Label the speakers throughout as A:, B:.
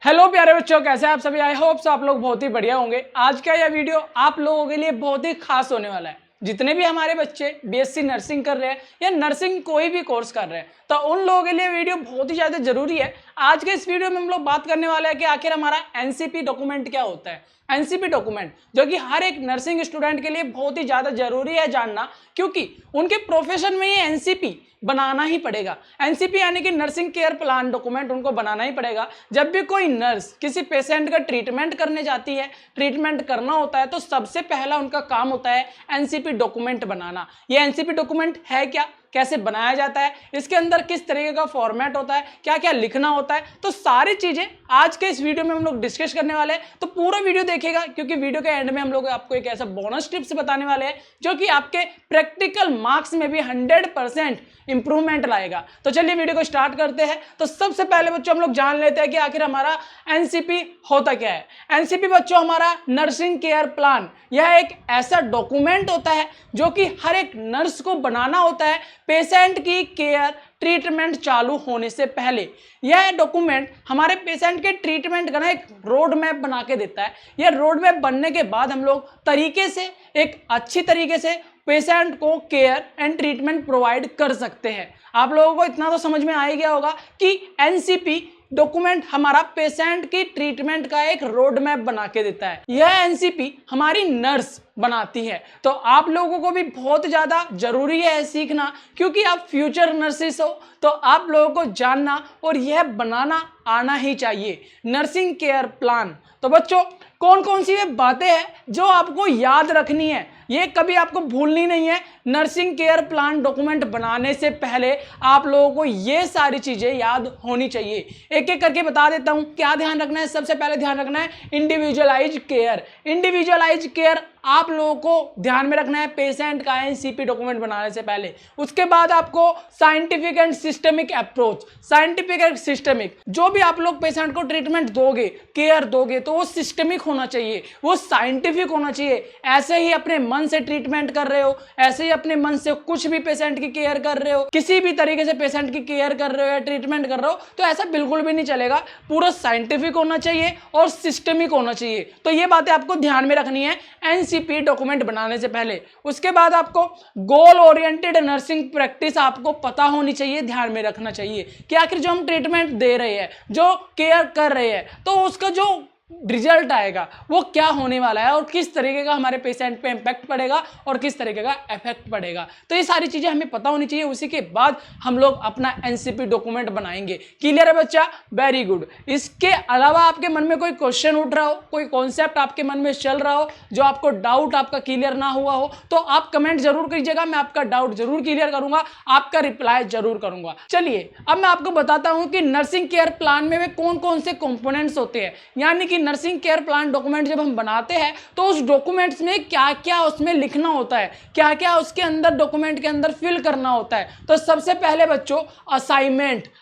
A: Hello प्यारे बच्चों, कैसे हैं आप सभी। आई होप आप लोग बहुत ही बढ़िया होंगे। आज का यह वीडियो आप लोगों के लिए बहुत ही खास होने वाला है। जितने भी हमारे बच्चे बीएससी नर्सिंग कर रहे हैं या नर्सिंग कोई भी कोर्स कर रहे हैं, तो उन लोगों के लिए वीडियो बहुत ही ज़्यादा जरूरी है। आज के इस वीडियो में हम लोग बात करने वाले हैं कि आखिर हमारा एनसीपी डॉक्यूमेंट क्या होता है। एनसीपी डॉक्यूमेंट जो कि हर एक नर्सिंग स्टूडेंट के लिए बहुत ही ज़्यादा जरूरी है जानना, क्योंकि उनके प्रोफेशन में ये एनसीपी बनाना ही पड़ेगा। एनसीपी यानी कि नर्सिंग केयर प्लान डॉक्यूमेंट उनको बनाना ही पड़ेगा। जब भी कोई नर्स किसी पेशेंट का ट्रीटमेंट करने जाती है, ट्रीटमेंट करना होता है, तो सबसे पहला उनका काम होता है एनसीपी डॉक्यूमेंट बनाना। ये एनसीपी डॉक्यूमेंट है क्या, कैसे बनाया जाता है, इसके अंदर किस तरीके का फॉर्मेट होता है, क्या क्या लिखना होता है, तो सारी चीजें आज के इस वीडियो में हम लोग डिस्कस करने वाले हैं। तो पूरा वीडियो देखिएगा, क्योंकि वीडियो के एंड में हम लोग आपको एक ऐसा बोनस टिप्स बताने वाले हैं जो कि आपके प्रैक्टिकल मार्क्स में भी 100% इंप्रूवमेंट लाएगा। तो चलिए वीडियो को स्टार्ट करते हैं। तो सबसे पहले बच्चों हम लोग जान लेते हैं कि आखिर हमारा एनसीपी होता क्या है। एनसीपी बच्चों हमारा नर्सिंग केयर प्लान, यह एक ऐसा डॉक्यूमेंट होता है जो कि हर एक नर्स को बनाना होता है पेशेंट की केयर ट्रीटमेंट चालू होने से पहले। यह डॉक्यूमेंट हमारे पेशेंट के ट्रीटमेंट का ना एक रोड मैप बना के देता है। यह रोड मैप बनने के बाद हम लोग तरीके से, एक अच्छी तरीके से पेशेंट को केयर एंड ट्रीटमेंट प्रोवाइड कर सकते हैं। आप लोगों को इतना तो समझ में आ ही गया होगा कि एनसीपी डॉक्यूमेंट हमारा पेशेंट की ट्रीटमेंट का एक रोड मैप बना के देता है। यह एनसीपी हमारी नर्स बनाती है। तो आप लोगों को भी बहुत ज़्यादा जरूरी है सीखना, क्योंकि आप फ्यूचर नर्सिस हो, तो आप लोगों को जानना और यह बनाना आना ही चाहिए नर्सिंग केयर प्लान। तो बच्चों कौन कौन सी ये बातें हैं जो आपको याद रखनी है, ये कभी आपको भूलनी नहीं है। नर्सिंग केयर प्लान डॉक्यूमेंट बनाने से पहले आप लोगों को ये सारी चीजें याद होनी चाहिए। एक एक करके बता देता हूं क्या ध्यान रखना है। सबसे पहले ध्यान रखना है इंडिविजुअलाइज केयर। इंडिविजुअलाइज केयर आप लोगों को ध्यान में रखना है पेशेंट का एनसीपी डॉक्यूमेंट बनाने से पहले। उसके बाद आपको scientific and systemic approach. Scientific and systemic, जो भी आप लोग पेशेंट को ट्रीटमेंट दोगे, केयर दोगे, तो वो सिस्टमिक होना चाहिए, वो साइंटिफिक होना चाहिए। ऐसे ही अपने मन से ट्रीटमेंट कर रहे हो, ऐसे ही अपने मन से कुछ भी पेशेंट की केयर कर रहे हो, किसी भी तरीके से पेशेंट की केयर कर रहे हो या ट्रीटमेंट कर रहे हो, तो ऐसा बिल्कुल भी नहीं चलेगा। पूरा साइंटिफिक होना चाहिए और सिस्टमिक होना चाहिए। तो ये बातें आपको ध्यान में रखनी है एनसीपी डॉक्यूमेंट बनाने से पहले। उसके बाद आपको गोल ओरिएंटेड नर्सिंग प्रैक्टिस आपको पता होनी चाहिए, ध्यान में रखना चाहिए कि आखिर जो हम ट्रीटमेंट दे रहे हैं, जो केयर कर रहे हैं, तो उसका जो रिजल्ट आएगा वो क्या होने वाला है और किस तरीके का हमारे पेशेंट पे इंपैक्ट पड़ेगा और किस तरीके का इफेक्ट पड़ेगा। तो ये सारी चीजें हमें पता होनी चाहिए। उसी के बाद हम लोग अपना एनसीपी डॉक्यूमेंट बनाएंगे। क्लियर है बच्चा? Very good. इसके अलावा आपके मन में कोई क्वेश्चन उठ रहा हो, कोई कॉन्सेप्ट आपके मन में चल रहा हो, जो आपको डाउट आपका क्लियर ना हुआ हो, तो आप कमेंट जरूर कीजिएगा। मैं आपका डाउट जरूर क्लियर करूंगा, आपका रिप्लाई जरूर करूंगा। चलिए अब मैं आपको बताता हूं कि नर्सिंग केयर प्लान में कौन कौन से कंपोनेंट्स होते हैं। यानी कि नर्सिंग केयर प्लान डॉक्यूमेंट जब हम बनाते हैं तो उस डॉक्यूमेंट्स में क्या क्या उसमें लिखना होता है, क्या क्या उसके अंदर डॉक्यूमेंट के अंदर फिल करना होता है। तो सबसे पहले बच्चों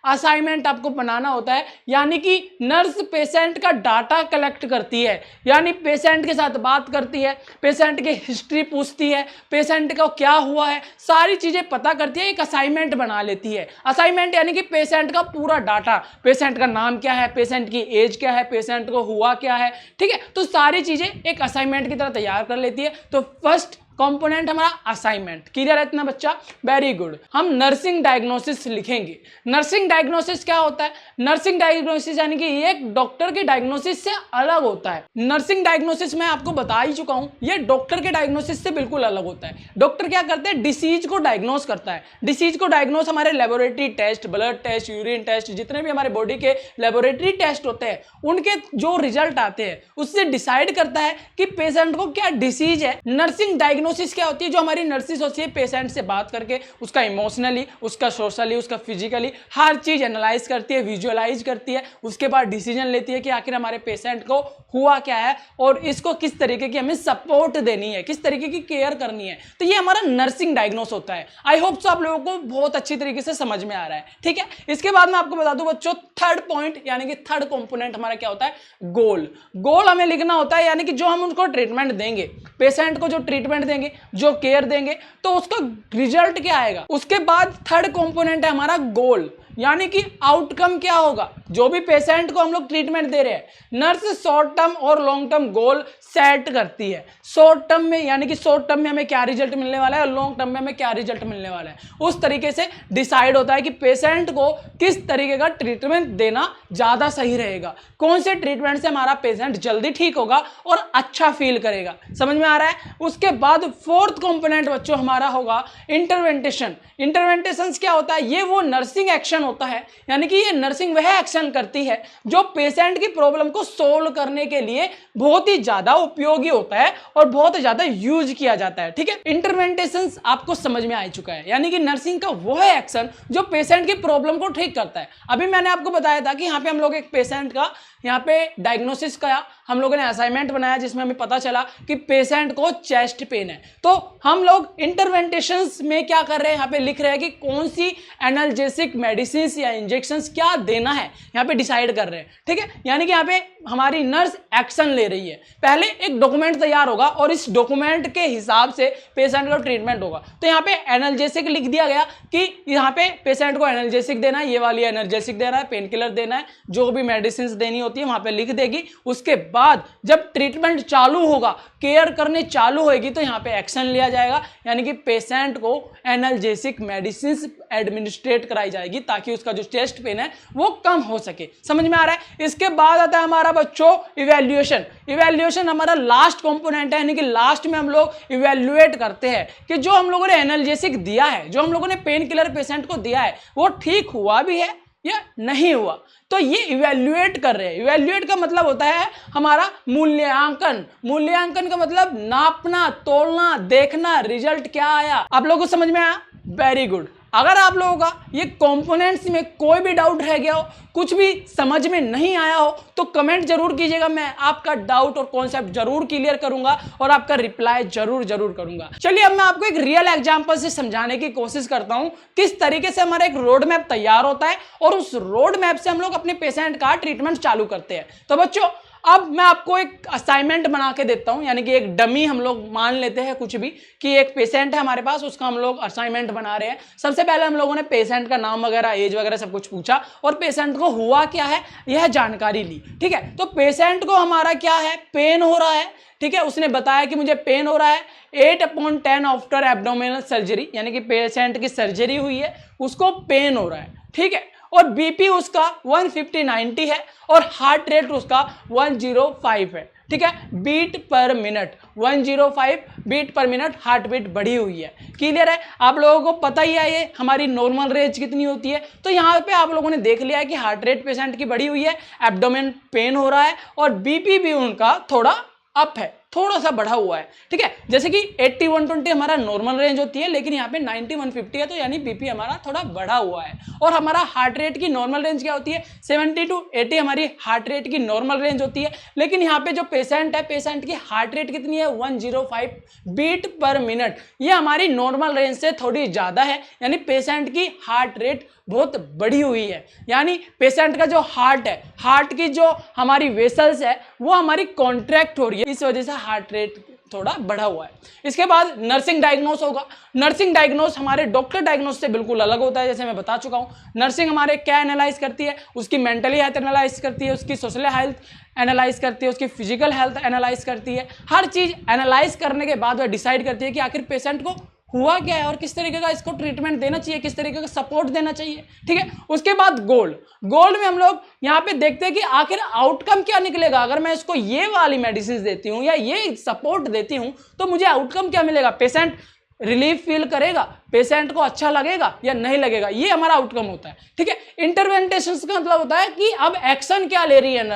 A: असाइनमेंट आपको बनाना होता है। यानी कि नर्स पेशेंट का डाटा कलेक्ट करती है, यानी पेशेंट के साथ बात करती है, पेशेंट की हिस्ट्री पूछती है, पेशेंट को क्या हुआ है, सारी चीजें पता करती है, एक असाइनमेंट बना लेती है। असाइनमेंट यानी कि पेशेंट का पूरा डाटा, पेशेंट का नाम क्या है, पेशेंट की एज क्या है, पेशेंट को हुआ क्या है, ठीक है, तो सारी चीजें एक असाइनमेंट की तरह तैयार कर लेती है। तो फर्स्ट कंपोनेंट हमारा असाइनमेंट। क्लियर है इतना बच्चा? Very good. हम नर्सिंग डायग्नोसिस लिखेंगे। नर्सिंग डायग्नोसिस क्या होता है? नर्सिंग डायग्नोसिस यानी कि एक डॉक्टर के डायग्नोसिस से अलग होता है। नर्सिंग डायग्नोसिस मैं आपको बता ही चुका हूं, ये डॉक्टर के डायग्नोसिस से बिल्कुल अलग होता है। डॉक्टर क्या करते हैं? डिसीज को डायग्नोस करता है। डिसीज को डायग्नोस हमारे laboratory test, blood test, urine test, जितने भी हमारे बॉडी के लेबोरेटरी टेस्ट होते हैं, उनके जो रिजल्ट आते हैं उससे डिसाइड करता है कि पेशेंट को क्या डिसीज है। नर्सिंग डायग्नोसिस क्या होती है? जो हमारी नर्सिस होती है पेशेंट से बात करके उसका इमोशनली, उसका सोशली, उसका फिजिकली हर चीज एनालाइज करती है, विजुअलाइज करती है, उसके बाद डिसीजन लेती है कि आखिर हमारे पेशेंट को हुआ क्या है और इसको किस तरीके की हमें सपोर्ट देनी है, किस तरीके की केयर करनी है। तो ये हमारा नर्सिंग डायग्नोस होता है। आई होप सो आप लोगों को बहुत अच्छी तरीके से समझ में आ रहा है, ठीक है। इसके बाद मैं आपको बता दूं बच्चों, थर्ड पॉइंट यानी कि थर्ड कंपोनेंट हमारा क्या होता है? गोल। गोल हमें लिखना होता है, यानी कि जो हम उनको ट्रीटमेंट देंगे, पेशेंट को जो ट्रीटमेंट देंगे, जो केयर देंगे, तो उसका रिजल्ट क्या आएगा। उसके बाद थर्ड कंपोनेंट है हमारा गोल। यानी कि आउटकम क्या होगा, जो भी पेशेंट को हम लोग ट्रीटमेंट दे रहे हैं नर्स शॉर्ट टर्म और लॉन्ग टर्म गोल सेट करती है। शॉर्ट टर्म में यानी कि शॉर्ट टर्म में हमें क्या रिजल्ट मिलने वाला है और लॉन्ग टर्म में हमें क्या रिजल्ट मिलने वाला है, उस तरीके से डिसाइड होता है कि पेशेंट को किस तरीके का ट्रीटमेंट देना ज़्यादा सही रहेगा, कौन से ट्रीटमेंट से हमारा पेशेंट जल्दी ठीक होगा और अच्छा फील करेगा। समझ में आ रहा है। उसके बाद फोर्थ कंपोनेंट बच्चों हमारा होगा इंटरवेंटेशन। इंटरवेंटेशन क्या होता है, ये वो नर्सिंग एक्शन होता है, यानी कि ये नर्सिंग वह एक्शन करती है जो पेशेंट की प्रॉब्लम को सोल्व करने के लिए बहुत ही ज्यादा उपयोगी होता है और बहुत ज्यादा यूज किया जाता है। ठीक है, इंटरवेंटेशन आपको समझ में आ चुका है, यानी कि नर्सिंग का वो है एक्शन जो पेशेंट की प्रॉब्लम को ठीक करता है। अभी मैंने आपको बताया था कि यहाँ पे हम लोग एक पेशेंट का यहाँ पे डायग्नोसिस का हम लोगों ने असाइनमेंट बनाया जिसमें हमें पता चला कि पेशेंट को चेस्ट पेन है। तो हम लोग इंटरवेंटेशंस में क्या कर रहे हैं, यहाँ पे लिख रहे हैं कि कौन सी एनाल्जेसिक मेडिसिन या इंजेक्शंस क्या देना है, यहाँ पे डिसाइड कर रहे हैं। ठीक है, यानी कि यहाँ पे हमारी नर्स एक्शन ले रही है। पहले एक डॉक्यूमेंट तैयार होगा और इस डॉक्यूमेंट के हिसाब से पेशेंट का ट्रीटमेंट होगा। तो यहाँ पे एनाल्जेसिक लिख दिया गया कि यहाँ पे पेशेंट को एनाल्जेसिक देना है, ये वाली एनाल्जेसिक देना है, पेन किलर देना है, जो भी मेडिसिन देनी होती है वहां पे लिख देगी। उसके बाद जब ट्रीटमेंट चालू होगा, केयर करने चालू होगी, तो यहाँ पे एक्शन लिया जाएगा, यानी कि पेशेंट को एनाल्जेसिक मेडिसिन एडमिनिस्ट्रेट कराई जाएगी ताकि उसका जो चेस्ट पेन है वो कम हो सके। समझ में आ रहा है। इसके बाद आता है हमारा बच्चों इवैल्यूएशन। इवैल्यूएशन हमारा लास्ट कंपोनेंट है, यानी कि लास्ट में हम लोग इवैल्यूएट करते हैं कि जो हम लोगों ने एनाल्जेसिक दिया है, जो हम लोगों ने पेन किलर पेशेंट को दिया है, वो ठीक हुआ भी है या नहीं हुआ। तो ये इवैल्यूएट कर रहे हैं। इवैल्यूएट का मतलब होता है हमारा मूल्यांकन। मूल्यांकन का मतलब नापना, तोलना, देखना रिजल्ट क्या आया। आप लोगों को समझ में आया? Very good. अगर आप लोगों का ये कंपोनेंट्स में कोई भी डाउट रह गया हो, कुछ भी समझ में नहीं आया हो, तो कमेंट जरूर कीजिएगा। मैं आपका डाउट और कॉन्सेप्ट जरूर क्लियर करूंगा और आपका रिप्लाई जरूर करूंगा। चलिए अब मैं आपको एक रियल एग्जांपल से समझाने की कोशिश करता हूं किस तरीके से हमारा एक रोड मैप तैयार होता है और उस रोड मैप से हम लोग अपने पेशेंट का ट्रीटमेंट चालू करते हैं। तो बच्चों अब मैं आपको एक असाइनमेंट बना के देता हूं, यानी कि एक डमी हम लोग मान लेते हैं कुछ भी कि एक पेशेंट है हमारे पास, उसका हम लोग असाइनमेंट बना रहे हैं। सबसे पहले हम लोगों ने पेशेंट का नाम वगैरह, एज वगैरह सब कुछ पूछा और पेशेंट को हुआ क्या है यह जानकारी ली। ठीक है, तो पेशेंट को हमारा क्या है, पेन हो रहा है। ठीक है, उसने बताया कि मुझे पेन हो रहा है 8/10 आफ्टर एब्डोमिनल सर्जरी, यानी कि पेशेंट की सर्जरी हुई है, उसको पेन हो रहा है। ठीक है, और बीपी उसका 150/90 है और हार्ट रेट उसका 105 है। ठीक है, beat per minute 105 beat per minute heart beat बढ़ी हुई है। क्लियर है? आप लोगों को पता ही है ये हमारी नॉर्मल रेंज कितनी होती है। तो यहाँ पे आप लोगों ने देख लिया है कि हार्ट रेट पेशेंट की बढ़ी हुई है, एब्डोमेन पेन हो रहा है और बीपी भी उनका थोड़ा अप है, थोड़ा सा बढ़ा हुआ है। ठीक है, जैसे कि 80/120 हमारा नॉर्मल रेंज होती है, लेकिन यहाँ पे 90/150 है, तो यानी बीपी हमारा थोड़ा बढ़ा हुआ है। और हमारा हार्ट रेट की नॉर्मल रेंज क्या होती है, 70 to 80 हमारी हार्ट रेट की नॉर्मल रेंज होती है। लेकिन यहाँ पे जो पेशेंट है, पेशेंट की हार्ट रेट कितनी है, 105 बीट पर मिनट। ये हमारी नॉर्मल रेंज से थोड़ी ज्यादा है, यानी पेशेंट की हार्ट रेट बहुत बढ़ी हुई है। यानी पेशेंट का जो हार्ट है, हार्ट की जो हमारी वेसल्स है वो हमारी कॉन्ट्रैक्ट हो रही है, इस वजह से हार्ट रेट थोड़ा बढ़ा हुआ है। इसके बाद नर्सिंग डायग्नोस होगा। नर्सिंग डायग्नोस हमारे डॉक्टर डायग्नोस से बिल्कुल अलग होता है, जैसे मैं बता चुका हूं। नर्सिंग हमारे क्या एनालाइज करती है, उसकी मेंटली हेल्थ एनालाइज करती है, उसकी सोशल हेल्थ एनालाइज करती है, उसकी फिजिकल हेल्थ एनालाइज करती है। हर चीज एनालाइज करने के बाद वह डिसाइड करती है कि आखिर पेशेंट को हुआ क्या है और किस तरीके का इसको ट्रीटमेंट देना चाहिए, किस तरीके का सपोर्ट देना चाहिए। ठीक है, उसके बाद गोल्ड में हम लोग यहाँ पे देखते हैं कि आखिर आउटकम क्या निकलेगा। अगर मैं इसको ये वाली मेडिसिन देती हूँ या ये सपोर्ट देती हूँ तो मुझे आउटकम क्या मिलेगा, पेशेंट रिलीफ फील करेगा, पेशेंट को अच्छा लगेगा या नहीं लगेगा, ये हमारा आउटकम होता है। ठीक है, इंटरवेंटेशन का मतलब होता है कि अब एक्शन क्या ले रही है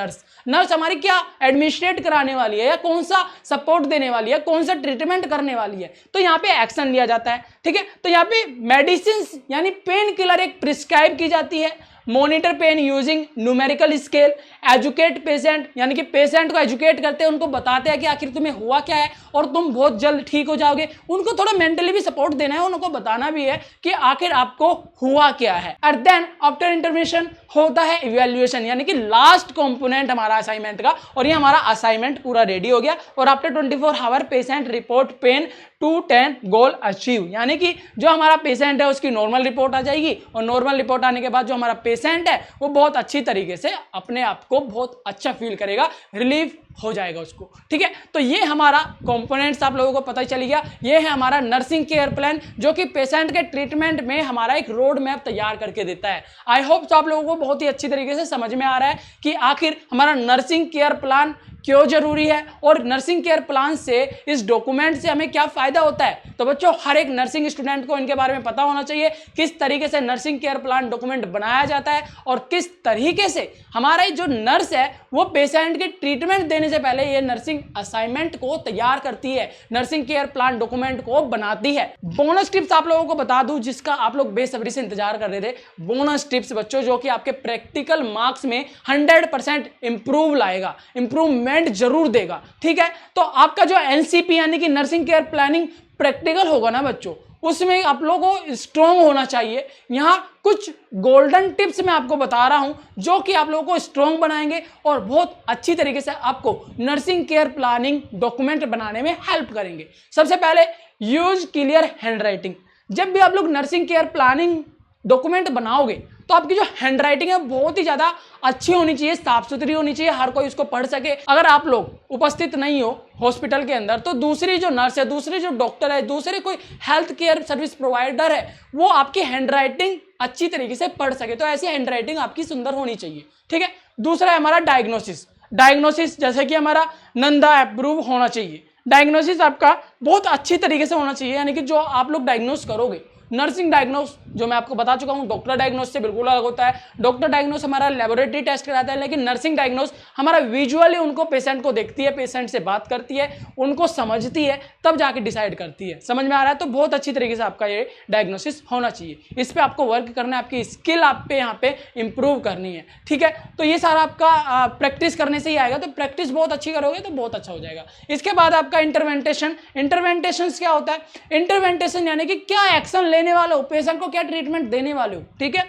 A: नर्स हमारी, क्या एडमिनिस्ट्रेट कराने वाली है या कौन सा सपोर्ट देने वाली है, कौन सा ट्रीटमेंट करने वाली है, तो यहाँ पे एक्शन लिया जाता है। ठीक है, तो यहाँ पे मेडिसिन यानी पेन किलर एक प्रिस्क्राइब की जाती है, monitor pain using numerical scale, educate patient, यानी कि पेशेंट को एजुकेट करते हैं, उनको बताते हैं कि आखिर तुम्हें हुआ क्या है और तुम बहुत जल्द ठीक हो जाओगे। उनको थोड़ा मेंटली भी सपोर्ट देना है, उनको बताना भी है कि आखिर आपको हुआ क्या है। और देन आफ्टर इंटरवेंशन होता है इवैल्यूएशन, यानी कि लास्ट कंपोनेंट हमारा असाइनमेंट का। और ये हमारा असाइनमेंट पूरा रेडी हो गया और after 24 hour patient report pain 210 goal achieve, यानी कि जो हमारा पेशेंट है उसकी नॉर्मल रिपोर्ट आ जाएगी और नॉर्मल रिपोर्ट आने के बाद जो हमारा पेशेंट है वो बहुत अच्छी तरीके से अपने आप को बहुत अच्छा फील करेगा, रिलीफ हो जाएगा उसको। ठीक है, तो ये हमारा कंपोनेंट्स आप लोगों को पता ही चल गया। ये है हमारा नर्सिंग केयर प्लान जो कि पेशेंट के ट्रीटमेंट में हमारा एक रोड मैप तैयार करके देता है। आई होप तो आप लोगों को बहुत ही अच्छी तरीके से समझ में आ रहा है कि आखिर हमारा नर्सिंग केयर प्लान क्यों जरूरी है और नर्सिंग केयर प्लान से इस डॉक्यूमेंट से हमें क्या फायदा होता है। तो बच्चों, हर एक नर्सिंग स्टूडेंट को इनके बारे में पता होना चाहिए, किस तरीके से नर्सिंग केयर प्लान डॉक्यूमेंट बनाया जाता है और किस तरीके से हमारा जो नर्स है वो पेशेंट के ट्रीटमेंट देने से पहले ये नर्सिंग असाइनमेंट को तैयार करती है, नर्सिंग केयर प्लान डॉक्यूमेंट को बनाती है। बोनस टिप्स आप लोगों को बता दूं जिसका आप लोग बेसब्री से इंतजार कर रहे थे। बोनस टिप्स बच्चों जो कि आपके प्रैक्टिकल मार्क्स में 100% इंप्रूव लाएगा, इंप्रूवमेंट जरूर देगा। ठीक है, तो आपका जो एनसीपी यानी कि नर्सिंग केयर प्लानिंग प्रैक्टिकल होगा ना बच्चों, उसमें आप लोगों को स्ट्रॉन्ग होना चाहिए। यहां कुछ गोल्डन टिप्स मैं आपको बता रहा हूं जो कि आप लोगों को स्ट्रॉन्ग बनाएंगे और बहुत अच्छी तरीके से आपको नर्सिंग केयर प्लानिंग डॉक्यूमेंट बनाने में हेल्प करेंगे। सबसे पहले यूज क्लियर हैंडराइटिंग। जब भी आप लोग नर्सिंग केयर प्लानिंग डॉक्यूमेंट बनाओगे तो आपकी जो हैंडराइटिंग है बहुत ही ज्यादा अच्छी होनी चाहिए, साफ सुथरी होनी चाहिए, हर कोई उसको पढ़ सके। अगर आप लोग उपस्थित नहीं हो हॉस्पिटल के अंदर तो दूसरी जो नर्स है, दूसरी जो डॉक्टर है, दूसरे कोई हेल्थ केयर सर्विस प्रोवाइडर है वो आपकी हैंडराइटिंग अच्छी तरीके से पढ़ सके। तो ऐसी हैंडराइटिंग आपकी सुंदर होनी चाहिए। ठीक है, दूसरा है हमारा डायग्नोसिस। डायग्नोसिस जैसे कि हमारा नंदा अप्रूव होना चाहिए। डायग्नोसिस आपका बहुत अच्छी तरीके से होना चाहिए, यानी कि जो आप लोग डायग्नोस करोगे, नर्सिंग डायग्नोस जो मैं आपको बता चुका हूं डॉक्टर डायग्नोस से बिल्कुल अलग होता है। डॉक्टर डायग्नोस हमारा लेबोरेटरी टेस्ट कराता है, लेकिन नर्सिंग डायग्नोस हमारा विजुअली उनको पेशेंट को देखती है, पेशेंट से बात करती है, उनको समझती है, तब जाके डिसाइड करती है। समझ में आ रहा है? तो बहुत अच्छी तरीके से आपका ये डायग्नोसिस होना चाहिए। इस पर आपको वर्क करना है, आपकी स्किल आप पे यहाँ पे इंप्रूव करनी है। ठीक है, तो ये सारा आपका प्रैक्टिस करने से ही आएगा। तो प्रैक्टिस बहुत अच्छी करोगे तो बहुत अच्छा हो जाएगा। इसके बाद आपका इंटरवेंटेशन। इंटरवेंटेशन क्या होता है? इंटरवेंटेशन यानी कि क्या एक्शन लेने वाले हो, पेशेंट को क्या ट्रीटमेंट देने वाले हो। ठीक है,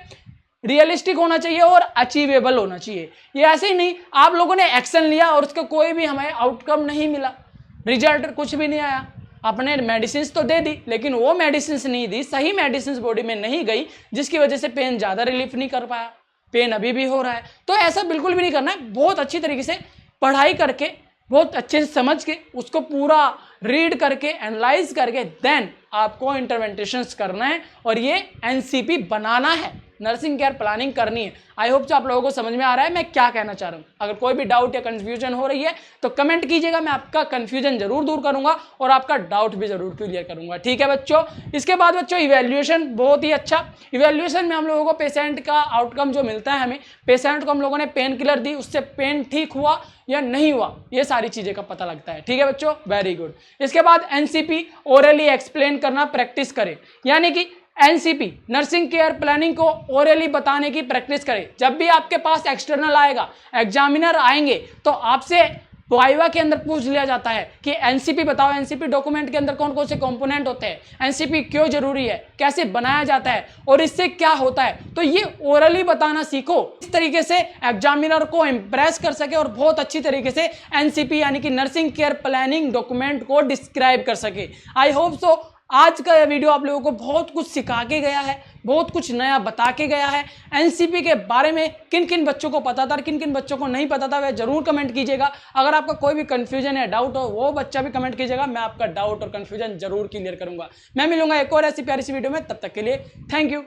A: रियलिस्टिक होना चाहिए और अचीवेबल होना चाहिए। ये ऐसे ही नहीं आप लोगों ने एक्शन लिया और उसका कोई भी हमें आउटकम नहीं मिला, रिजल्ट कुछ भी नहीं आया। आपने मेडिसिन तो दे दी लेकिन वो मेडिसिन नहीं दी, सही मेडिसिन बॉडी में नहीं गई, जिसकी वजह से पेन ज्यादा रिलीफ नहीं कर पाया, पेन अभी भी हो रहा है। तो ऐसा बिल्कुल भी नहीं करना है। बहुत अच्छी तरीके से पढ़ाई करके, बहुत अच्छे से समझ के, उसको पूरा रीड करके, एनालाइज करके देन आपको इंटरवेंटेशंस करना है और ये एनसीपी बनाना है, नर्सिंग केयर प्लानिंग करनी है। आई होप तो आप लोगों को समझ में आ रहा है मैं क्या कहना चाह रहा हूँ। अगर कोई भी डाउट या कंफ्यूजन हो रही है तो कमेंट कीजिएगा, मैं आपका कंफ्यूजन जरूर दूर करूंगा और आपका डाउट भी जरूर क्लियर करूंगा। ठीक है बच्चों, इसके बाद बच्चों इवैल्यूएशन बहुत ही अच्छा। इवैल्यूएशन में हम लोगों को पेशेंट का आउटकम जो मिलता है, हमें पेशेंट को हम लोगों ने पेन किलर दी, उससे पेन ठीक हुआ या नहीं हुआ, ये सारी चीजें का पता लगता है। ठीक है बच्चों, वेरी गुड। इसके बाद एनसीपी ओरली एक्सप्लेन करना प्रैक्टिस करें, यानी कि एनसीपी नर्सिंग केयर प्लानिंग को ओरली बताने की प्रैक्टिस करें। जब भी आपके पास एक्सटर्नल आएगा, एग्जामिनर आएंगे, तो आपसे वाइवा के अंदर पूछ लिया जाता है कि एनसीपी बताओ, एनसीपी डॉक्यूमेंट के अंदर कौन कौन से कंपोनेंट होते हैं, एनसीपी क्यों जरूरी है, कैसे बनाया जाता है और इससे क्या होता है। तो ये ओरली बताना सीखो, इस तरीके से एग्जामिनर को इंप्रेस कर सके और बहुत अच्छी तरीके से एनसीपी यानी कि नर्सिंग केयर प्लानिंग डॉक्यूमेंट को डिस्क्राइब कर सके। आई होप सो आज का यह वीडियो आप लोगों को बहुत कुछ सिखा के गया है, बहुत कुछ नया बता के गया है। एनसीपी के बारे में किन किन बच्चों को पता था, किन किन बच्चों को नहीं पता था, वह जरूर कमेंट कीजिएगा। अगर आपका कोई भी कंफ्यूजन या डाउट हो वो बच्चा भी कमेंट कीजिएगा, मैं आपका डाउट और कंफ्यूजन जरूर क्लियर करूंगा। मैं मिलूंगा एक और ऐसी प्यारी सी वीडियो में, तब तक के लिए थैंक यू।